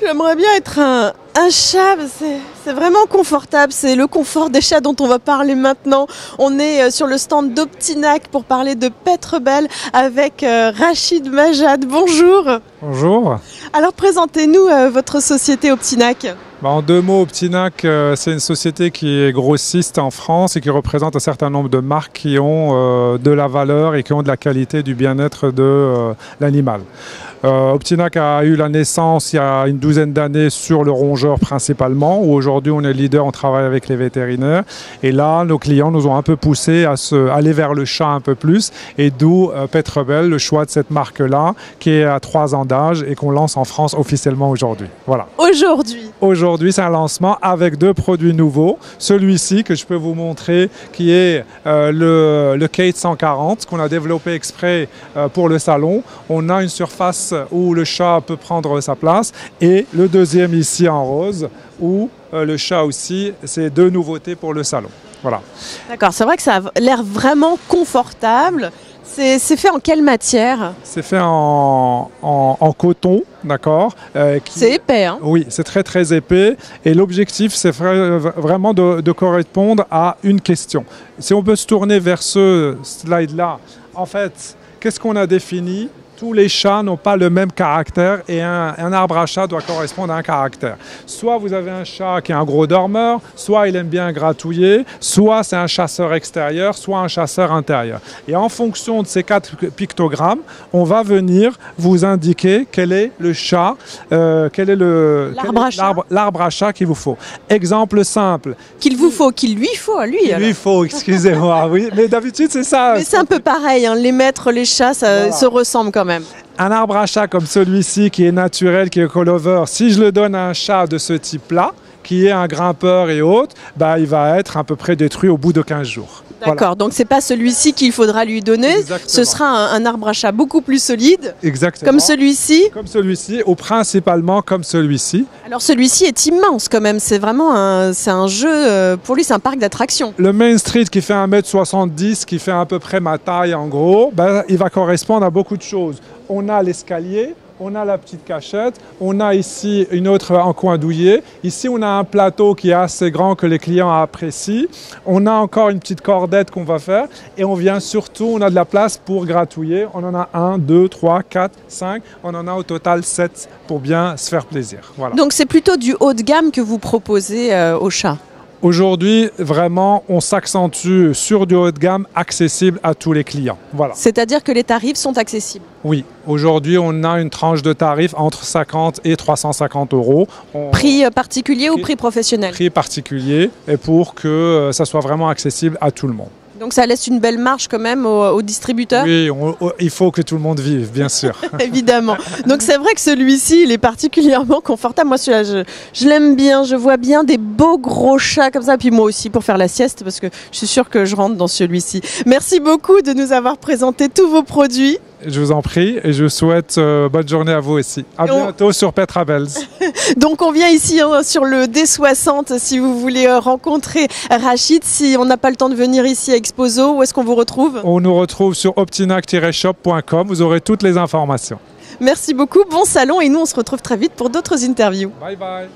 J'aimerais bien être un chat, c'est vraiment confortable, c'est le confort des chats dont on va parler maintenant. On est sur le stand d'Optinac pour parler de Pet Rebelle avec Rachid Majad. Bonjour. Bonjour. Alors présentez-nous votre société Optinac. En deux mots, Optinac, c'est une société qui est grossiste en France et qui représente un certain nombre de marques qui ont de la valeur et qui ont de la qualité du bien-être de l'animal. Optinac a eu la naissance il y a une douzaine d'années sur le rongeur principalement, où aujourd'hui on est leader, on travaille avec les vétérinaires. Et là, nos clients nous ont un peu poussé à aller vers le chat un peu plus, et d'où Pet Rebelle, le choix de cette marque-là, qui est à 3 ans d'âge et qu'on lance en France officiellement aujourd'hui. Voilà. Aujourd'hui, c'est un lancement avec 2 produits nouveaux. Celui-ci que je peux vous montrer, qui est le Kate 140, qu'on a développé exprès pour le salon. On a une surface où le chat peut prendre sa place, et le deuxième ici en rose, où le chat aussi, c'est 2 nouveautés pour le salon. Voilà. D'accord, c'est vrai que ça a l'air vraiment confortable. C'est fait en quelle matière? C'est fait en coton, d'accord. C'est épais, hein? Oui, c'est très très épais. Et l'objectif, c'est vraiment de correspondre à une question. Si on peut se tourner vers ce slide-là, en fait, qu'est-ce qu'on a défini? Tous les chats n'ont pas le même caractère, et un arbre à chat doit correspondre à un caractère. Soit vous avez un chat qui est un gros dormeur, soit il aime bien gratouiller, soit c'est un chasseur extérieur, soit un chasseur intérieur. Et en fonction de ces 4 pictogrammes, on va venir vous indiquer quel est le chat, quel est l'arbre à chat qu'il vous faut. Exemple simple. Qu'il lui faut à lui. Qu'il lui faut, excusez-moi, oui. Mais d'habitude, c'est ça. Mais c'est un peu pareil, hein. Les maîtres, les chats, ça se ressemble quand même. Un arbre à chat comme celui-ci, qui est naturel, qui est call-over, si je le donne à un chat de ce type-là, qui est un grimpeur et autres, il va être à peu près détruit au bout de 15 jours. D'accord, voilà. Donc c'est pas celui-ci qu'il faudra lui donner. Exactement. Ce sera un arbre à chat beaucoup plus solide. Exactement. Comme celui-ci. Comme celui-ci, ou principalement comme celui-ci. Alors celui-ci est immense quand même, c'est vraiment un jeu, pour lui c'est un parc d'attractions. Le Main Street qui fait 1m70, qui fait à peu près ma taille en gros, il va correspondre à beaucoup de choses. On a l'escalier, on a la petite cachette, on a ici une autre en coin douillet. Ici, on a un plateau qui est assez grand que les clients apprécient. On a encore une petite cordette qu'on va faire, et on vient surtout, on a de la place pour gratouiller. On en a 1, 2, 3, 4, 5. On en a au total 7 pour bien se faire plaisir. Voilà. Donc c'est plutôt du haut de gamme que vous proposez aux chats? Aujourd'hui, vraiment, on s'accentue sur du haut de gamme accessible à tous les clients. Voilà. C'est-à-dire que les tarifs sont accessibles? Oui. Aujourd'hui, on a une tranche de tarifs entre 50 et 350 €. Prix particulier ou prix professionnel? Prix particulier, et pour que ça soit vraiment accessible à tout le monde. Donc ça laisse une belle marge quand même aux distributeurs? Oui, il faut que tout le monde vive, bien sûr. Évidemment. Donc c'est vrai que celui-ci, il est particulièrement confortable. Moi, celui-là, je l'aime bien. Je vois bien des beaux gros chats comme ça. Puis moi aussi pour faire la sieste, parce que je suis sûre que je rentre dans celui-ci. Merci beaucoup de nous avoir présenté tous vos produits. Je vous en prie, et je souhaite bonne journée à vous aussi. À bientôt sur Pet Rebelle. Donc on vient ici sur le D60 si vous voulez rencontrer Rachid. Si on n'a pas le temps de venir ici à Exposo, où est-ce qu'on vous retrouve? On nous retrouve sur optinac-shop.com, vous aurez toutes les informations. Merci beaucoup, bon salon, et nous on se retrouve très vite pour d'autres interviews. Bye bye.